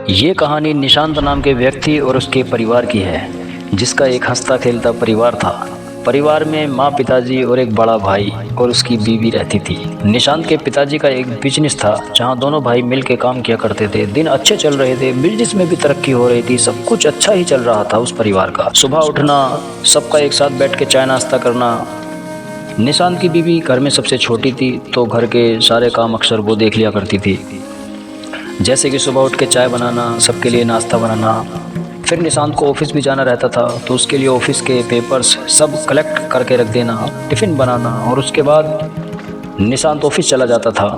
ये कहानी निशांत नाम के व्यक्ति और उसके परिवार की है, जिसका एक हंसता खेलता परिवार था। परिवार में माँ, पिताजी और एक बड़ा भाई और उसकी बीवी रहती थी। निशांत के पिताजी का एक बिजनेस था, जहाँ दोनों भाई मिल के काम किया करते थे। दिन अच्छे चल रहे थे, बिजनेस में भी तरक्की हो रही थी, सब कुछ अच्छा ही चल रहा था उस परिवार का। सुबह उठना, सबका एक साथ बैठ के चाय नाश्ता करना। निशांत की बीवी घर में सबसे छोटी थी, तो घर के सारे काम अक्सर वो देख लिया करती थी, जैसे कि सुबह उठ के चाय बनाना, सबके लिए नाश्ता बनाना। फिर निशांत को ऑफिस भी जाना रहता था, तो उसके लिए ऑफिस के पेपर्स सब कलेक्ट करके रख देना, टिफ़िन बनाना। और उसके बाद निशांत ऑफिस चला जाता था,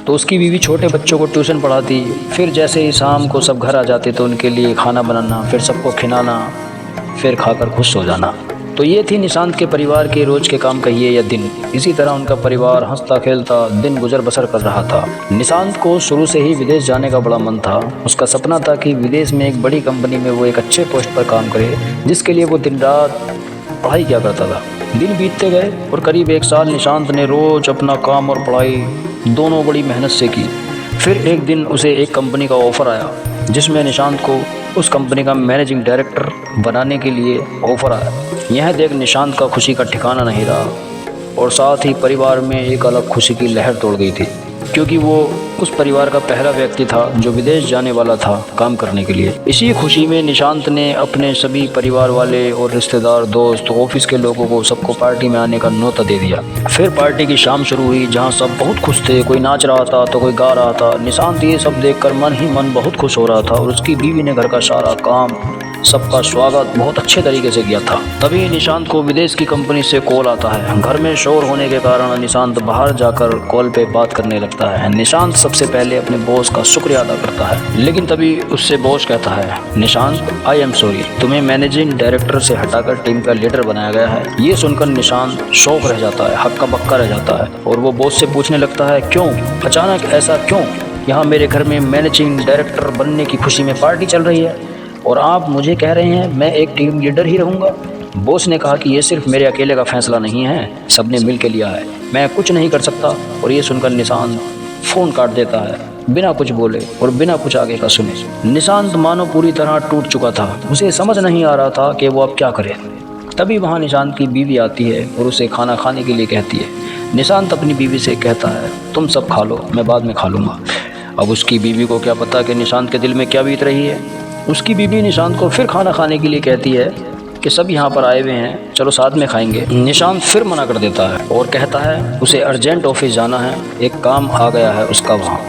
तो उसकी बीवी छोटे बच्चों को ट्यूशन पढ़ाती। फिर जैसे ही शाम को सब घर आ जाते, तो उनके लिए खाना बनाना, फिर सबको खिलाना, फिर खाकर खुश हो जाना। तो ये थी निशांत के परिवार के रोज के काम कहिए या दिन। इसी तरह उनका परिवार हंसता खेलता दिन गुजर बसर कर रहा था। निशांत को शुरू से ही विदेश जाने का बड़ा मन था। उसका सपना था कि विदेश में एक बड़ी कंपनी में वो एक अच्छे पोस्ट पर काम करे, जिसके लिए वो दिन रात पढ़ाई किया करता था। दिन बीतते गए और करीब 1 साल निशांत ने रोज अपना काम और पढ़ाई दोनों बड़ी मेहनत से की। फिर एक दिन उसे एक कंपनी का ऑफ़र आया, जिसमें निशांत को उस कंपनी का मैनेजिंग डायरेक्टर बनाने के लिए ऑफ़र आया। यह देख निशांत का खुशी का ठिकाना नहीं रहा, और साथ ही परिवार में एक अलग खुशी की लहर दौड़ गई थी, क्योंकि वो उस परिवार का पहला व्यक्ति था जो विदेश जाने वाला था काम करने के लिए। इसी खुशी में निशांत ने अपने सभी परिवार वाले और रिश्तेदार, दोस्त, ऑफिस के लोगों को सबको पार्टी में आने का न्योता दे दिया। फिर पार्टी की शाम शुरू हुई, जहां सब बहुत खुश थे। कोई नाच रहा था तो कोई गा रहा था। निशांत ये सब देखकर मन ही मन बहुत खुश हो रहा था, और उसकी बीवी ने घर का सारा काम, सबका स्वागत बहुत अच्छे तरीके से किया था। तभी निशांत को विदेश की कंपनी से कॉल आता है। घर में शोर होने के कारण निशांत बाहर जाकर कॉल पे बात करने लगता है। निशांत सबसे पहले अपने बॉस का शुक्रिया अदा करता है, लेकिन तभी उससे बॉस कहता है, निशांत, आई एम सॉरी, तुम्हें मैनेजिंग डायरेक्टर से हटाकर टीम का लीडर बनाया गया है। ये सुनकर निशांत शौक रह जाता है, हक्का बक्का रह जाता है, और वो बॉस से पूछने लगता है, क्यों, अचानक ऐसा क्यों? यहाँ मेरे घर में मैनेजिंग डायरेक्टर बनने की खुशी में पार्टी चल रही है, और आप मुझे कह रहे हैं मैं एक टीम लीडर ही रहूँगा। बॉस ने कहा कि ये सिर्फ मेरे अकेले का फैसला नहीं है, सबने मिल के लिया है, मैं कुछ नहीं कर सकता। और ये सुनकर निशांत फ़ोन काट देता है, बिना कुछ बोले और बिना कुछ आगे का सुने। निशांत मानो पूरी तरह टूट चुका था। उसे समझ नहीं आ रहा था कि वो अब क्या करे। तभी वहाँ निशांत की बीवी आती है और उसे खाना खाने के लिए कहती है। निशांत अपनी बीवी से कहता है, तुम सब खा लो, मैं बाद में खा लूँगा। अब उसकी बीवी को क्या पता कि निशांत के दिल में क्या बीत रही है। उसकी बीवी निशांत को फिर खाना खाने के लिए कहती है कि सब यहाँ पर आए हुए हैं, चलो साथ में खाएंगे। निशांत फिर मना कर देता है और कहता है उसे अर्जेंट ऑफिस जाना है, एक काम आ गया है उसका वहाँ,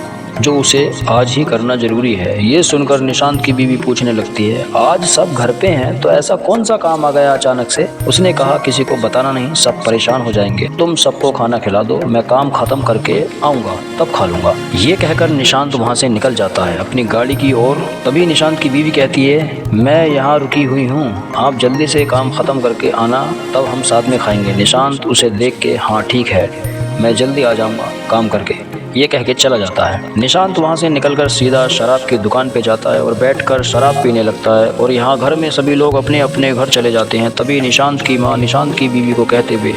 जो उसे आज ही करना ज़रूरी है। ये सुनकर निशांत की बीवी पूछने लगती है, आज सब घर पे हैं तो ऐसा कौन सा काम आ गया अचानक से? उसने कहा, किसी को बताना नहीं, सब परेशान हो जाएंगे, तुम सबको खाना खिला दो, मैं काम ख़त्म करके आऊँगा तब खा लूँगा। ये कहकर निशांत वहाँ से निकल जाता है अपनी गाड़ी की ओर। तभी निशांत की बीवी कहती है, मैं यहाँ रुकी हुई हूँ, आप जल्दी से काम ख़त्म करके आना, तब हम साथ में खाएँगे। निशांत उसे देख के, हाँ ठीक है, मैं जल्दी आ जाऊँगा काम करके, ये कह के चला जाता है। निशांत वहाँ से निकलकर सीधा शराब की दुकान पे जाता है और बैठकर शराब पीने लगता है। और यहाँ घर में सभी लोग अपने अपने घर चले जाते हैं। तभी निशांत की माँ निशांत की बीवी को कहते हुए,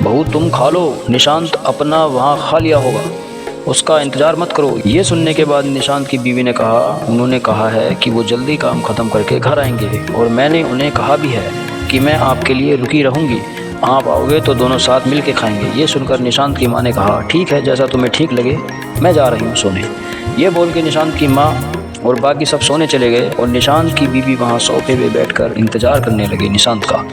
बहू तुम खा लो, निशांत अपना वहाँ खा लिया होगा, उसका इंतज़ार मत करो। ये सुनने के बाद निशांत की बीवी ने कहा, उन्होंने कहा है कि वो जल्दी काम ख़त्म करके घर आएंगे, और मैंने उन्हें कहा भी है कि मैं आपके लिए रुकी रहूँगी, आप आओगे तो दोनों साथ मिल के खाएंगे। ये सुनकर निशांत की माँ ने कहा, ठीक है, जैसा तुम्हें ठीक लगे, मैं जा रही हूँ सोने। ये बोल के निशांत की माँ और बाकी सब सोने चले गए, और निशांत की बीवी वहाँ सोफे पे बैठकर इंतज़ार करने लगी निशांत का।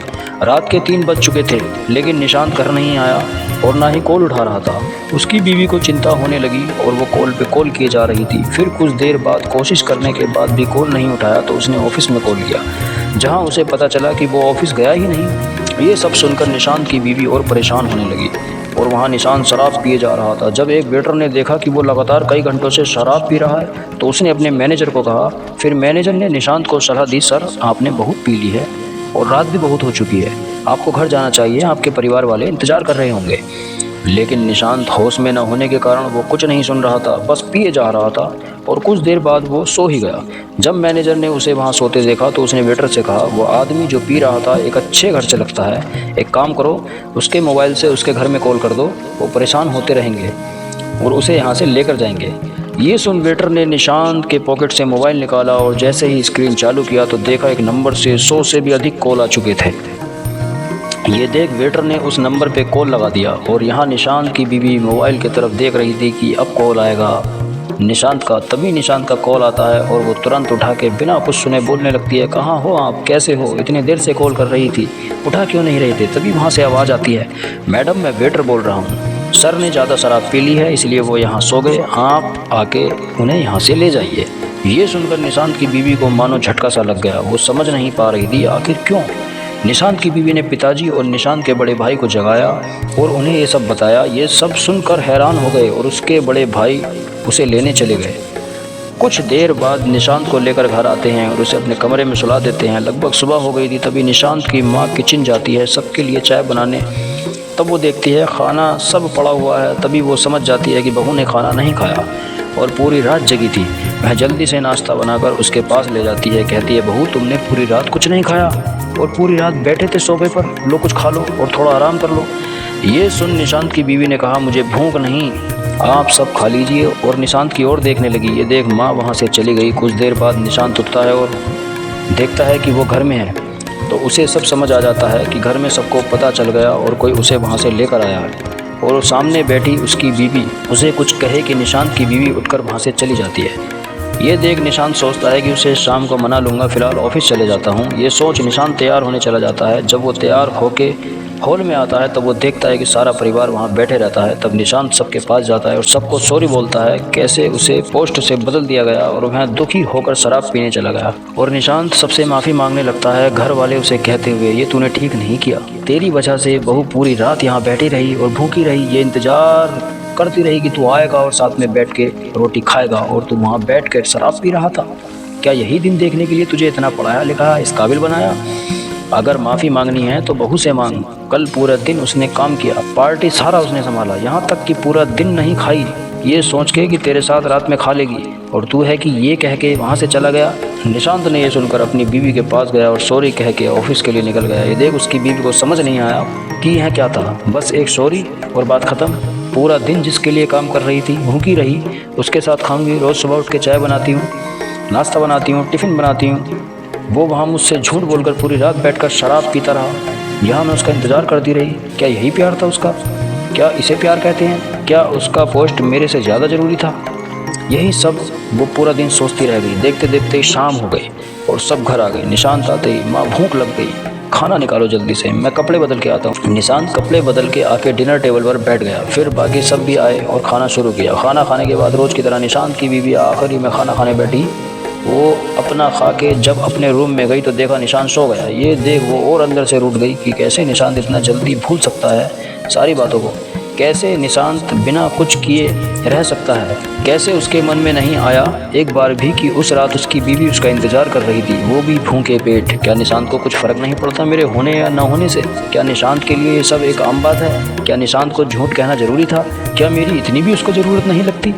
रात के 3 बज चुके थे, लेकिन निशांत घर नहीं आया और ना ही कॉल उठा रहा था। उसकी बीवी को चिंता होने लगी और वो कॉल पे कॉल किए जा रही थी। फिर कुछ देर बाद कोशिश करने के बाद भी कॉल नहीं उठाया, तो उसने ऑफिस में कॉल किया, जहाँ उसे पता चला कि वो ऑफिस गया ही नहीं। ये सब सुनकर निशांत की बीवी और परेशान होने लगी, और वहाँ निशांत शराब पिए जा रहा था। जब एक वेटर ने देखा कि वो लगातार कई घंटों से शराब पी रहा है, तो उसने अपने मैनेजर को कहा। फिर मैनेजर ने निशांत को सलाह दी, सर आपने बहुत पी ली है और रात भी बहुत हो चुकी है, आपको घर जाना चाहिए, आपके परिवार वाले इंतज़ार कर रहे होंगे। लेकिन निशांत होश में न होने के कारण वो कुछ नहीं सुन रहा था, बस पिए जा रहा था, और कुछ देर बाद वो सो ही गया। जब मैनेजर ने उसे वहाँ सोते देखा, तो उसने वेटर से कहा, वो आदमी जो पी रहा था एक अच्छे घर से लगता है, एक काम करो, उसके मोबाइल से उसके घर में कॉल कर दो, वो परेशान होते रहेंगे और उसे यहाँ से लेकर जाएंगे। ये सुन वेटर ने निशांत के पॉकेट से मोबाइल निकाला और जैसे ही स्क्रीन चालू किया तो देखा एक नंबर से 100 से भी अधिक कॉल आ चुके थे। ये देख वेटर ने उस नंबर पे कॉल लगा दिया और यहाँ निशांत की बीवी मोबाइल की तरफ देख रही थी कि अब कॉल आएगा निशांत का। तभी निशांत का कॉल आता है और वो तुरंत उठा के बिना कुछ सुने बोलने लगती है, कहाँ हो आप, कैसे हो, इतनी देर से कॉल कर रही थी, उठा क्यों नहीं रहे थे। तभी वहाँ से आवाज़ आती है, मैडम मैं वेटर बोल रहा हूँ, सर ने ज़्यादा शराब पी ली है इसलिए वो यहाँ सो गए, आप आके उन्हें यहाँ से ले जाइए। ये सुनकर निशांत की बीवी को मानो झटका सा लग गया। वो समझ नहीं पा रही थी आखिर क्यों। निशांत की बीवी ने पिताजी और निशांत के बड़े भाई को जगाया और उन्हें ये सब बताया। ये सब सुनकर हैरान हो गए और उसके बड़े भाई उसे लेने चले गए। कुछ देर बाद निशांत को लेकर घर आते हैं और उसे अपने कमरे में सुला देते हैं। लगभग सुबह हो गई थी तभी निशांत की माँ किचन जाती है सबके लिए चाय बनाने। तब वो देखती है खाना सब पड़ा हुआ है। तभी वो समझ जाती है कि बहू ने खाना नहीं खाया और पूरी रात जगी थी। वह जल्दी से नाश्ता बनाकर उसके पास ले जाती है। कहती है, बहू तुमने पूरी रात कुछ नहीं खाया और पूरी रात बैठे थे सोफे पर, लो कुछ खा लो और थोड़ा आराम कर लो। ये सुन निशांत की बीवी ने कहा, मुझे भूख नहीं, आप सब खा लीजिए, और निशांत की ओर देखने लगी। ये देख माँ वहाँ से चली गई। कुछ देर बाद निशांत उठता है और देखता है कि वो घर में है। तो उसे सब समझ आ जाता है कि घर में सबको पता चल गया और कोई उसे वहाँ से लेकर आया है। और सामने बैठी उसकी बीवी उसे कुछ कहे कि निशांत की बीवी उठकर वहाँ से चली जाती है। ये देख निशांत सोचता है कि उसे शाम को मना लूँगा, फ़िलहाल ऑफिस चले जाता हूँ। ये सोच निशांत तैयार होने चला जाता है। जब वो तैयार होके हॉल में आता है तब वो देखता है कि सारा परिवार वहाँ बैठे रहता है। तब निशांत सबके पास जाता है और सबको सॉरी बोलता है, कैसे उसे पोस्ट से बदल दिया गया और वह दुखी होकर शराब पीने चला गया। और निशांत सबसे माफ़ी मांगने लगता है, घर वाले उसे कहते हुए, ये तूने ठीक नहीं किया, तेरी वजह से बहू पूरी रात यहाँ बैठी रही और भूखी रही, ये इंतज़ार करती रही कि तू आएगा और साथ में बैठ के रोटी खाएगा और तू वहाँ बैठ कर शराब पी रहा था। क्या यही दिन देखने के लिए तुझे इतना पढ़ाया लिखा, इस काबिल बनाया? अगर माफ़ी मांगनी है तो बहू से मांग। कल पूरा दिन उसने काम किया, पार्टी सारा उसने संभाला, यहाँ तक कि पूरा दिन नहीं खाई, ये सोच के कि तेरे साथ रात में खा लेगी, और तू है कि ये कह के वहाँ से चला गया। निशांत ने ये सुनकर अपनी बीवी के पास गया और सॉरी कह के ऑफिस के लिए निकल गया। ये देख उसकी बीवी को समझ नहीं आया कि यह क्या था, बस एक सॉरी और बात ख़त्म। पूरा दिन जिसके लिए काम कर रही थी, भूखी रही, उसके साथ खाऊंगी, रोज़ सुबह उठ के चाय बनाती हूँ, नाश्ता बनाती हूँ, टिफ़िन बनाती हूँ, वो वहाँ मुझसे झूठ बोलकर पूरी रात बैठकर शराब पीता रहा, यहाँ मैं उसका इंतज़ार करती रही। क्या यही प्यार था उसका? क्या इसे प्यार कहते हैं? क्या उसका पोस्ट मेरे से ज़्यादा ज़रूरी था? यही सब वो पूरा दिन सोचती रह गई। देखते देखते शाम हो गई और सब घर आ गए। निशांत आते ही माँ भूख लग गई, खाना निकालो जल्दी से, मैं कपड़े बदल के आता हूँ। निशांत कपड़े बदल के आके डिनर टेबल पर बैठ गया। फिर बाकी सब भी आए और खाना शुरू किया। खाना खाने के बाद रोज़ की तरह निशांत की बीवी आखिरी में खाना खाने बैठी। वो अपना खा के जब अपने रूम में गई तो देखा निशांत सो गया। ये देख वो और अंदर से रूठ गई कि कैसे निशांत इतना जल्दी भूल सकता है सारी बातों को, कैसे निशांत बिना कुछ किए रह सकता है। कैसे उसके मन में नहीं आया एक बार भी कि उस रात उसकी बीवी उसका इंतज़ार कर रही थी, वो भी भूखे पेट। क्या निशांत को कुछ फ़र्क नहीं पड़ता मेरे होने या ना होने से? क्या निशांत के लिए ये सब एक आम बात है? क्या निशांत को झूठ कहना ज़रूरी था? क्या मेरी इतनी भी उसको ज़रूरत नहीं लगती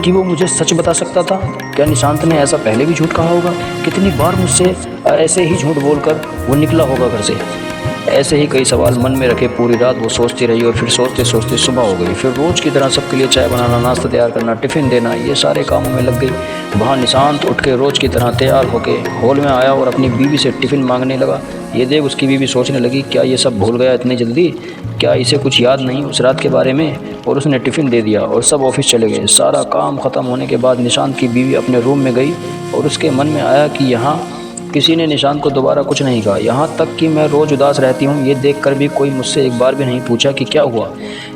कि वो मुझे सच बता सकता था? क्या निशांत ने ऐसा पहले भी झूठ कहा होगा? कितनी बार मुझसे ऐसे ही झूठ बोलकर वो निकला होगा घर से? ऐसे ही कई सवाल मन में रखे पूरी रात वो सोचती रही और फिर सोचते सोचते सुबह हो गई। फिर रोज़ की तरह सबके लिए चाय बनाना, नाश्ता तैयार करना, टिफ़िन देना, ये सारे कामों में लग गई। वहाँ निशांत उठ के रोज़ की तरह तैयार होके हॉल में आया और अपनी बीवी से टिफ़िन मांगने लगा। ये देख उसकी बीवी सोचने लगी, क्या ये सब भूल गया इतनी जल्दी? क्या इसे कुछ याद नहीं उस रात के बारे में? और उसने टिफ़िन दे दिया और सब ऑफिस चले गए। सारा काम ख़त्म होने के बाद निशांत की बीवी अपने रूम में गई और उसके मन में आया कि यहाँ किसी ने निशांत को दोबारा कुछ नहीं कहा, यहाँ तक कि मैं रोज़ उदास रहती हूँ, ये देखकर भी कोई मुझसे एक बार भी नहीं पूछा कि क्या हुआ,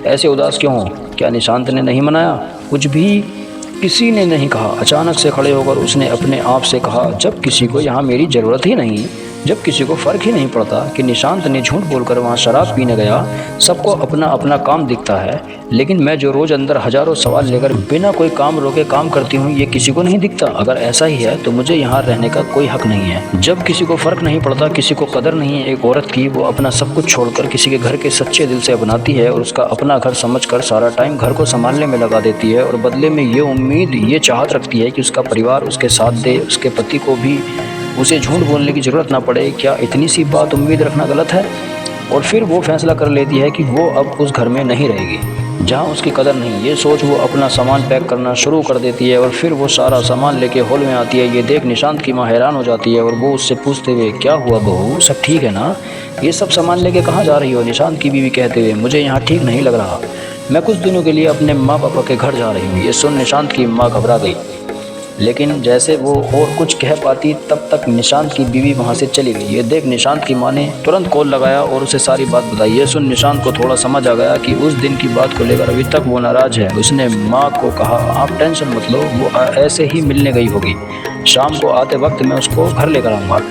ऐसे उदास क्यों हो? क्या निशांत ने नहीं मनाया? कुछ भी किसी ने नहीं कहा। अचानक से खड़े होकर उसने अपने आप से कहा, जब किसी को यहाँ मेरी ज़रूरत ही नहीं, जब किसी को फ़र्क ही नहीं पड़ता कि निशांत ने झूठ बोलकर वहाँ शराब पीने गया, सबको अपना अपना काम दिखता है, लेकिन मैं जो रोज़ अंदर हज़ारों सवाल लेकर बिना कोई काम रोके काम करती हूँ, ये किसी को नहीं दिखता। अगर ऐसा ही है तो मुझे यहाँ रहने का कोई हक नहीं है। जब किसी को फ़र्क नहीं पड़ता, किसी को कदर नहीं है एक औरत की, वो अपना सब कुछ छोड़कर किसी के घर के सच्चे दिल से अपनाती है और उसका अपना घर समझकर सारा टाइम घर को संभालने में लगा देती है, और बदले में ये उम्मीद, ये चाहत रखती है कि उसका परिवार उसके साथ दे, उसके पति को भी उसे झूठ बोलने की ज़रूरत ना पड़े। क्या इतनी सी बात उम्मीद रखना गलत है? और फिर वो फैसला कर लेती है कि वो अब उस घर में नहीं रहेगी जहाँ उसकी कदर नहीं। ये सोच वो अपना सामान पैक करना शुरू कर देती है और फिर वो सारा सामान लेके हॉल में आती है। ये देख निशांत की माँ हैरान हो जाती है और वो उससे पूछते हुए, क्या हुआ बहू, सब ठीक है ना? ये सब सामान लेके कहाँ जा रही हो? निशांत की बीवी कहते हुए, मुझे यहाँ ठीक नहीं लग रहा, मैं कुछ दिनों के लिए अपने माँ पापा के घर जा रही हूँ। ये सुन निशांत की माँ घबरा गई, लेकिन जैसे वो और कुछ कह पाती तब तक निशांत की बीवी वहाँ से चली गई। ये देख निशांत की माँ ने तुरंत कॉल लगाया और उसे सारी बात बताई। ये सुन निशांत को थोड़ा समझ आ गया कि उस दिन की बात को लेकर अभी तक वो नाराज़ है। उसने माँ को कहा, आप टेंशन मत लो, वो ऐसे ही मिलने गई होगी, शाम को आते वक्त मैं उसको घर लेकर आऊँगा।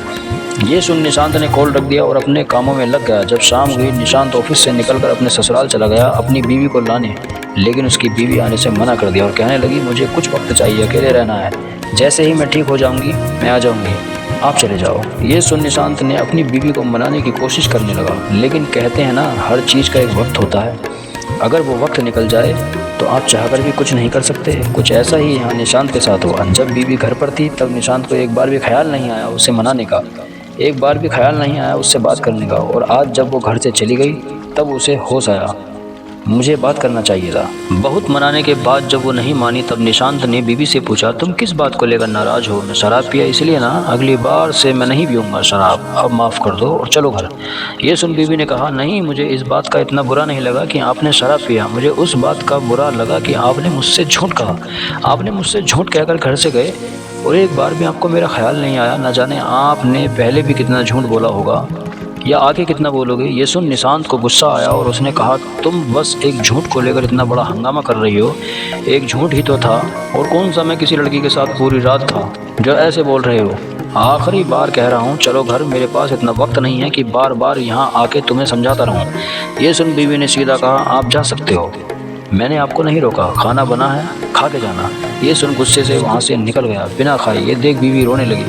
ये सुन निशांत ने कॉल रख दिया और अपने कामों में लग गया। जब शाम हुई निशांत ऑफिस से निकलकर अपने ससुराल चला गया अपनी बीवी को लाने, लेकिन उसकी बीवी आने से मना कर दिया और कहने लगी, मुझे कुछ वक्त चाहिए, अकेले रहना है, जैसे ही मैं ठीक हो जाऊंगी मैं आ जाऊंगी, आप चले जाओ। ये सुन निशांत ने अपनी बीवी को मनाने की कोशिश करने लगा, लेकिन कहते हैं ना, हर चीज़ का एक वक्त होता है, अगर वो वक्त निकल जाए तो आप चाहकर भी कुछ नहीं कर सकते। कुछ ऐसा ही यहाँ निशांत के साथ हुआ। जब बीवी घर पर थी तब निशांत को एक बार भी ख्याल नहीं आया उसे मनाने का, एक बार भी ख्याल नहीं आया उससे बात करने का। और आज जब वो घर से चली गई तब उसे होश आया, मुझे बात करना चाहिए था। बहुत मनाने के बाद जब वो नहीं मानी तब निशांत ने बीवी से पूछा, तुम किस बात को लेकर नाराज़ हो? मैं शराब पिया इसलिए ना, अगली बार से मैं नहीं पीऊँगा शराब, अब माफ़ कर दो और चलो घर। ये सुन बीवी ने कहा, नहीं, मुझे इस बात का इतना बुरा नहीं लगा कि आपने शराब पिया, मुझे उस बात का बुरा लगा कि आपने मुझसे झूठ कहा, आपने मुझसे झूठ कहकर घर से गए और एक बार भी आपको मेरा ख्याल नहीं आया। न जाने आपने पहले भी कितना झूठ बोला होगा या आगे कितना बोलोगे। ये सुन निशांत को गुस्सा आया और उसने कहा, तुम बस एक झूठ को लेकर इतना बड़ा हंगामा कर रही हो, एक झूठ ही तो था, और कौन सा मैं किसी लड़की के साथ पूरी रात था जो ऐसे बोल रहे हो। आखिरी बार कह रहा हूँ, चलो घर, मेरे पास इतना वक्त नहीं है कि बार बार यहाँ आके तुम्हें समझाता रहूँ। ये सुन बीवी ने सीधा कहा, आप जा सकते हो, मैंने आपको नहीं रोका, खाना बना है, खा के जाना। ये सुन गुस्से से वहाँ से निकल गया बिना खाए। ये देख बीवी रोने लगी।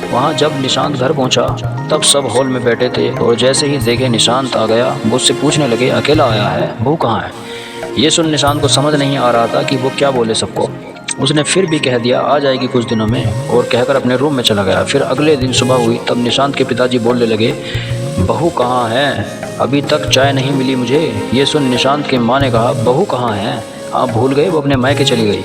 वहाँ जब निशांत घर पहुँचा तब सब हॉल में बैठे थे और जैसे ही देखे निशांत आ गया वो उससे पूछने लगे, अकेला आया है, बहू कहाँ है? ये सुन निशांत को समझ नहीं आ रहा था कि वो क्या बोले सबको। उसने फिर भी कह दिया, आ जाएगी कुछ दिनों में, और कहकर अपने रूम में चला गया। फिर अगले दिन सुबह हुई तब निशांत के पिताजी बोलने लगे, बहू कहाँ है, अभी तक चाय नहीं मिली मुझे। ये सुन निशांत की माँ ने कहा, बहू कहाँ है, आप भूल गए, वो अपने मायके चली गई।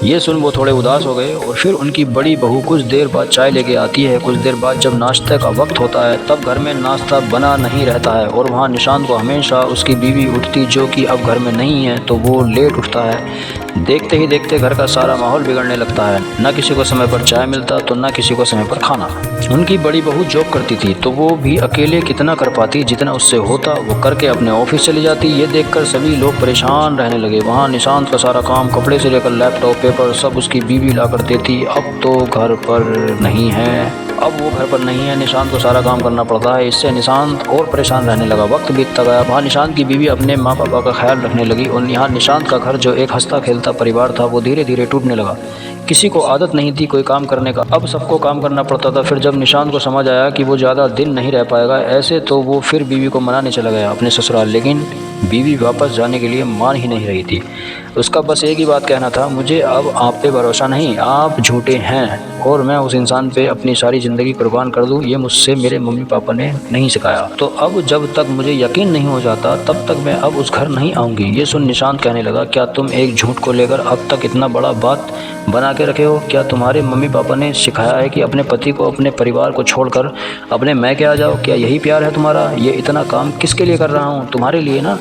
ये सुन वो थोड़े उदास हो गए और फिर उनकी बड़ी बहू कुछ देर बाद चाय लेके आती है। कुछ देर बाद जब नाश्ते का वक्त होता है तब घर में नाश्ता बना नहीं रहता है और वहाँ निशांत को हमेशा उसकी बीवी उठती, जो कि अब घर में नहीं है, तो वो लेट उठता है। देखते ही देखते घर का सारा माहौल बिगड़ने लगता है, न किसी को समय पर चाय मिलता तो न किसी को समय पर खाना। उनकी बड़ी बहू जॉब करती थी तो वो भी अकेले कितना कर पाती, जितना उससे होता वो करके अपने ऑफिस चली जाती। ये देखकर सभी लोग परेशान रहने लगे। वहाँ निशांत का सारा काम, कपड़े से लेकर लैपटॉप, पेपर, सब उसकी बीवी ला कर देती। अब तो घर पर नहीं है, अब वो घर पर नहीं है, निशांत को सारा काम करना पड़ता है। इससे निशांत और परेशान रहने लगा। वक्त बीतता गया। वहाँ निशांत की बीवी अपने माँ पापा का ख्याल रखने लगी और यहाँ निशांत का घर, जो एक हंसता खेलता परिवार था, वो धीरे धीरे टूटने लगा। किसी को आदत नहीं थी कोई काम करने का, अब सबको काम करना पड़ता था। फिर जब निशांत को समझ आया कि वो ज़्यादा दिन नहीं रह पाएगा ऐसे, तो वो फिर बीवी को मनाने चला गया अपने ससुराल। लेकिन बीवी वापस जाने के लिए मान ही नहीं रही थी। उसका बस एक ही बात कहना था, मुझे अब आप पे भरोसा नहीं, आप झूठे हैं और मैं उस इंसान पे अपनी सारी ज़िंदगी कुर्बान कर दूं, ये मुझसे मेरे मम्मी पापा ने नहीं सिखाया। तो अब जब तक मुझे यकीन नहीं हो जाता तब तक मैं अब उस घर नहीं आऊँगी। ये सुन निशांत कहने लगा, क्या तुम एक झूठ को लेकर अब तक इतना बड़ा बात बना के रखे हो? क्या तुम्हारे मम्मी पापा ने सिखाया है कि अपने पति को, अपने परिवार को छोड़कर अपने मैके आ जाओ? क्या यही प्यार है तुम्हारा? ये इतना काम किसके लिए कर रहा हूँ? तुम्हारे लिए ना,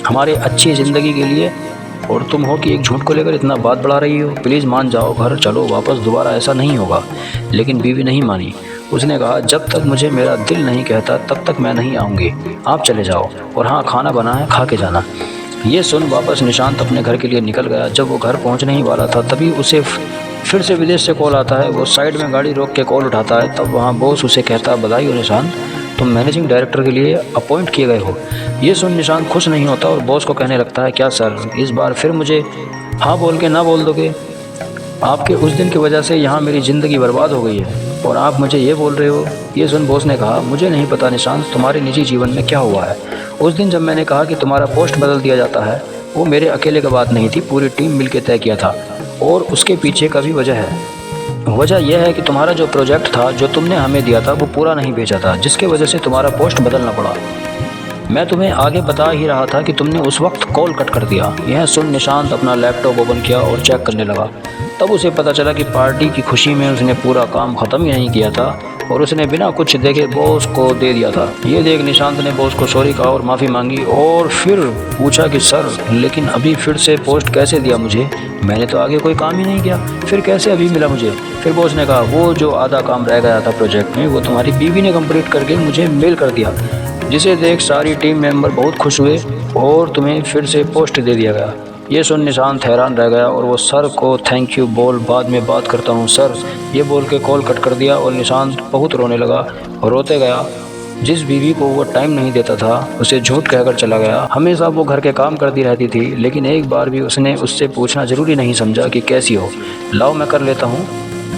हमारे अच्छी ज़िंदगी के लिए। और तुम हो कि एक झूठ को लेकर इतना बात बढ़ा रही हो। प्लीज़ मान जाओ, घर चलो वापस, दोबारा ऐसा नहीं होगा। लेकिन बीवी नहीं मानी। उसने कहा, जब तक मुझे मेरा दिल नहीं कहता तब तक मैं नहीं आऊँगी, आप चले जाओ, और हाँ, खाना बना है, खा के जाना। ये सुन वापस निशांत अपने घर के लिए निकल गया। जब वो घर पहुँचने ही वाला था तभी उसे फिर से विदेश से कॉल आता है। वो साइड में गाड़ी रोक के कॉल उठाता है। तब वहाँ बॉस उसे कहता, बधाई हो निशांत, तुम मैनेजिंग डायरेक्टर के लिए अपॉइंट किए गए हो। ये सुन निशांत खुश नहीं होता और बॉस को कहने लगता है, क्या सर, इस बार फिर मुझे हाँ बोल के ना बोल दोगे? आपके उस दिन की वजह से यहाँ मेरी ज़िंदगी बर्बाद हो गई है और आप मुझे ये बोल रहे हो। ये सुन बॉस ने कहा, मुझे नहीं पता निशांत तुम्हारे निजी जीवन में क्या हुआ है। उस दिन जब मैंने कहा कि तुम्हारा पोस्ट बदल दिया जाता है, वो मेरे अकेले की बात नहीं थी, पूरी टीम मिल के तय किया था और उसके पीछे का भी वजह है। वजह यह है कि तुम्हारा जो प्रोजेक्ट था, जो तुमने हमें दिया था, वो पूरा नहीं भेजा था, जिसके वजह से तुम्हारा पोस्ट बदलना पड़ा। मैं तुम्हें आगे बता ही रहा था कि तुमने उस वक्त कॉल कट कर दिया। यह सुन निशांत अपना लैपटॉप ओपन किया और चेक करने लगा। तब उसे पता चला कि पार्टी की खुशी में उसने पूरा काम ख़त्म ही नहीं किया था और उसने बिना कुछ देखे बॉस को दे दिया था। ये देख निशांत ने बॉस को सॉरी कहा और माफ़ी मांगी और फिर पूछा कि सर, लेकिन अभी फिर से पोस्ट कैसे दिया मुझे? मैंने तो आगे कोई काम ही नहीं किया, फिर कैसे अभी मिला मुझे? फिर बॉस ने कहा, वो जो आधा काम रह गया था प्रोजेक्ट में, वो तुम्हारी बीवी ने कंप्लीट करके मुझे मेल कर दिया, जिसे देख सारी टीम मेंबर बहुत खुश हुए और तुम्हें फिर से पोस्ट दे दिया गया। ये सुन निशांत हैरान रह गया और वो सर को थैंक यू बोल बाद में बात करता हूँ सर, ये बोल के कॉल कट कर दिया और निशांत बहुत रोने लगा और रोते गया। जिस बीवी को वो टाइम नहीं देता था उसे झूठ कहकर चला गया। हमेशा वो घर के काम करती रहती थी, लेकिन एक बार भी उसने उससे पूछना ज़रूरी नहीं समझा कि कैसी हो, लाओ मैं कर लेता हूँ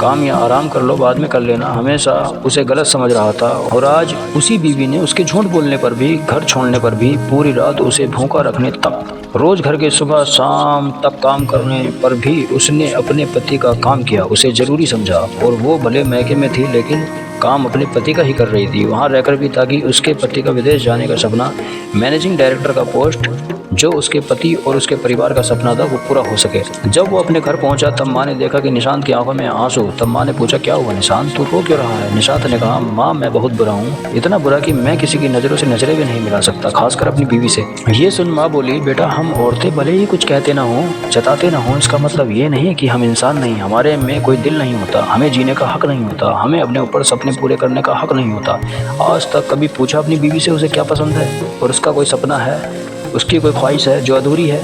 काम, या आराम कर लो बाद में कर लेना। हमेशा उसे गलत समझ रहा था और आज उसी बीवी ने उसके झूठ बोलने पर भी, घर छोड़ने पर भी, पूरी रात उसे भूखा रखने तक, रोज़ घर के सुबह शाम तक काम करने पर भी उसने अपने पति का काम किया, उसे ज़रूरी समझा। और वो भले मैके में थी लेकिन काम अपने पति का ही कर रही थी, वहाँ रहकर भी, ताकि उसके पति का विदेश जाने का सपना, मैनेजिंग डायरेक्टर का पोस्ट, जो उसके पति और उसके परिवार का सपना था, वो पूरा हो सके। जब वो अपने घर पहुंचा तब माँ ने देखा कि निशांत की आंखों में आंसू। तब माँ ने पूछा, क्या हुआ निशांत, तू रो क्यों रहा है? निशांत ने कहा, माँ मैं बहुत बुरा हूँ, इतना बुरा कि मैं किसी की नज़रों से नजरें भी नहीं मिला सकता, खासकर अपनी बीवी से। ये सुन माँ बोली, बेटा हम औरतें भले ही कुछ कहते ना हों, जताते ना हों, इसका मतलब ये नहीं कि हम इंसान नहीं, हमारे में कोई दिल नहीं होता, हमें जीने का हक नहीं होता, हमें अपने ऊपर सपने पूरे करने का हक नहीं होता। आज तक कभी पूछा अपनी बीवी से उसे क्या पसंद है और उसका कोई सपना है, उसकी कोई ख्वाहिश है जो अधूरी है?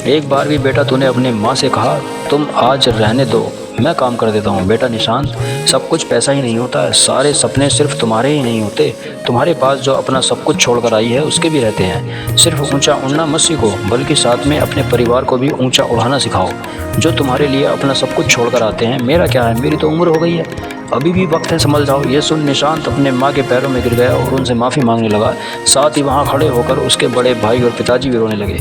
एक बार भी बेटा तूने अपने माँ से कहा, तुम आज रहने दो मैं काम कर देता हूँ? बेटा निशांत, सब कुछ पैसा ही नहीं होता है, सारे सपने सिर्फ तुम्हारे ही नहीं होते, तुम्हारे पास जो अपना सब कुछ छोड़कर आई है उसके भी रहते हैं। सिर्फ ऊंचा उड़ना मत सीखो, बल्कि साथ में अपने परिवार को भी ऊंचा उड़ाना सिखाओ, जो तुम्हारे लिए अपना सब कुछ छोड़कर आते हैं। मेरा क्या है, मेरी तो उम्र हो गई है, अभी भी वक्त है, संभल जाओ। ये सुन निशांत अपने माँ के पैरों में गिर गया और उनसे माफ़ी मांगने लगा। साथ ही वहाँ खड़े होकर उसके बड़े भाई और पिताजी भी रोने लगे।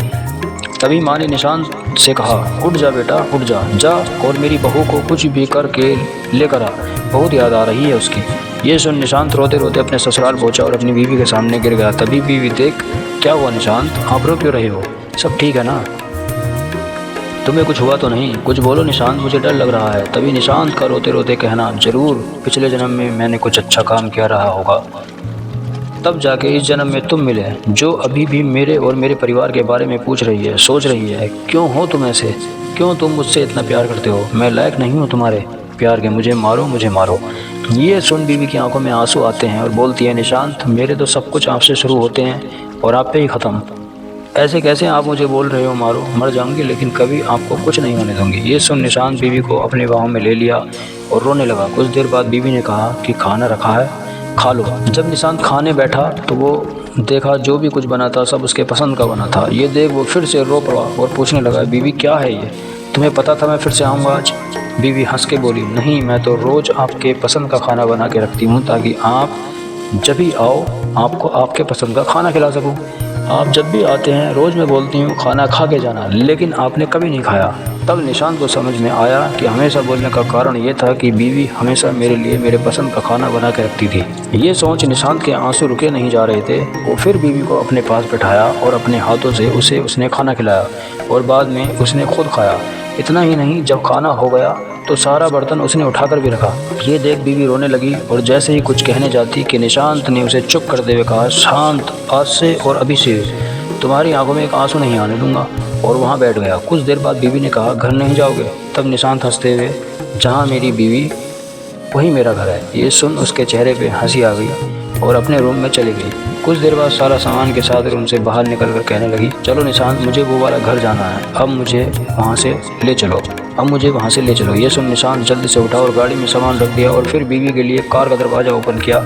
तभी माँ ने निशांत से कहा, उठ जा बेटा, उठ जा, जा और मेरी बहू को कुछ भी करके लेकर आ, बहुत याद आ रही है उसकी। ये सुन निशांत रोते रोते अपने ससुराल पहुँचा और अपनी बीवी के सामने गिर गया। तभी बीवी, देख क्या हुआ निशांत, आप रो क्यों रहे हो, सब ठीक है ना, तुम्हें कुछ हुआ तो नहीं? कुछ बोलो निशांत, मुझे डर लग रहा है। तभी निशांत का रोते रोते कहना, जरूर पिछले जन्म में मैंने कुछ अच्छा काम किया रहा होगा, तब जाके इस जन्म में तुम मिले, जो अभी भी मेरे और मेरे परिवार के बारे में पूछ रही है, सोच रही है। क्यों हो तुम ऐसे, क्यों तुम मुझसे इतना प्यार करते हो? मैं लायक नहीं हूँ तुम्हारे प्यार के, मुझे मारो, मुझे मारो। ये सुन बीवी की आंखों में आंसू आते हैं और बोलती है, निशांत मेरे तो सब कुछ आपसे शुरू होते हैं और आप पे ही ख़त्म। ऐसे कैसे आप मुझे बोल रहे हो मारो, मर जाऊंगी लेकिन कभी आपको कुछ नहीं होने दूंगी। ये सुन निशांत बीवी को अपने बाहों में ले लिया और रोने लगा। कुछ देर बाद बीवी ने कहा कि खाना रखा है, खा लो। जब निशांत खाने बैठा तो वो देखा जो भी कुछ बना था सब उसके पसंद का बना था। ये देख वो फिर से रो पड़ा और पूछने लगा, बीवी क्या है ये, तुम्हें पता था मैं फिर से आऊँगा आज? बीवी हंस के बोली, नहीं, मैं तो रोज़ आपके पसंद का खाना बना के रखती हूँ ताकि आप जब भी आओ आपको आपके पसंद का खाना खिला सकूँ। आप जब भी आते हैं रोज़ मैं बोलती हूँ खाना खा के जाना, लेकिन आपने कभी नहीं खाया। तब निशांत को समझ में आया कि हमेशा बोलने का कारण ये था कि बीवी हमेशा मेरे लिए मेरे पसंद का खाना बना के रखती थी। ये सोच निशांत के आंसू रुके नहीं जा रहे थे। वो फिर बीवी को अपने पास बैठाया और अपने हाथों से उसने खाना खिलाया और बाद में उसने खुद खाया। इतना ही नहीं, जब खाना हो गया तो सारा बर्तन उसने उठाकर भी रखा। ये देख बीवी रोने लगी और जैसे ही कुछ कहने जाती कि निशांत ने उसे चुप करते हुए कहा, शांत, आज से और अभी से तुम्हारी आंखों में एक आंसू नहीं आने दूंगा, और वहाँ बैठ गया। कुछ देर बाद बीवी ने कहा, घर नहीं जाओगे? तब निशांत हंसते हुए, जहाँ मेरी बीवी वही मेरा घर है। ये सुन उसके चेहरे पे हंसी आ गई और अपने रूम में चली गई। कुछ देर बाद सारा सामान के साथ रूम से बाहर निकल कर कहने लगी, चलो निशांत, मुझे वो वाला घर जाना है, अब मुझे वहाँ से ले चलो, अब मुझे वहाँ से ले चलो। ये सुन निशांत जल्दी से उठा और गाड़ी में सामान रख दिया और फिर बीवी के लिए कार का दरवाज़ा ओपन किया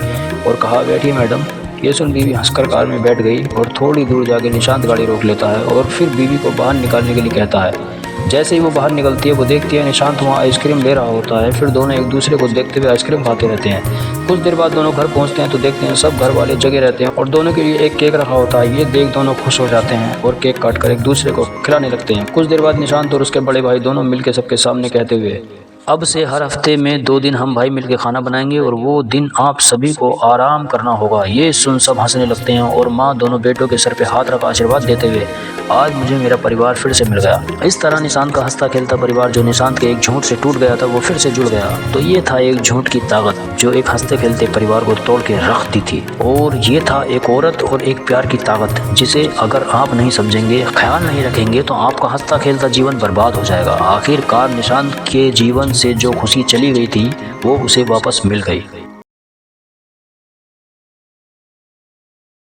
और कहा, बैठिए मैडम। ये सुन बीवी हंसकर कार में बैठ गई और थोड़ी दूर जाके निशांत गाड़ी रोक लेता है और फिर बीवी को बाहर निकालने के लिए कहता है। जैसे ही वो बाहर निकलती है वो देखती है निशांत वहाँ आइसक्रीम ले रहा होता है। फिर दोनों एक दूसरे को देखते हुए आइसक्रीम खाते रहते हैं। कुछ देर बाद दोनों घर पहुँचते हैं तो देखते हैं सब घर वाले जगह रहते हैं और दोनों के लिए एक केक रखा होता है। ये देख दोनों खुश हो जाते हैं और केक काट कर एक दूसरे को खिलाने लगते हैं। कुछ देर बाद निशांत और उसके बड़े भाई दोनों मिलकर सबके सामने कहते हुए, अब से हर हफ्ते में 2 दिन हम भाई मिलकर खाना बनाएंगे और वो दिन आप सभी को आराम करना होगा। ये सुन सब हंसने लगते हैं और माँ दोनों बेटों के सर पे हाथ रख आशीर्वाद देते हुए, आज मुझे मेरा परिवार फिर से मिल गया। इस तरह निशांत का हंसता खेलता परिवार जो निशांत के एक झूठ से टूट गया था वो फिर से जुड़ गया। तो ये था एक झूठ की ताकत जो एक हंसते खेलते परिवार को तोड़ के रख दी थी। और ये था एक औरत और एक प्यार की ताकत जिसे अगर आप नहीं समझेंगे, ख्याल नहीं रखेंगे तो आपका हंसता खेलता जीवन बर्बाद हो जाएगा। आखिरकार निशांत के जीवन से जो खुशी चली गई थी वो उसे वापस मिल गई।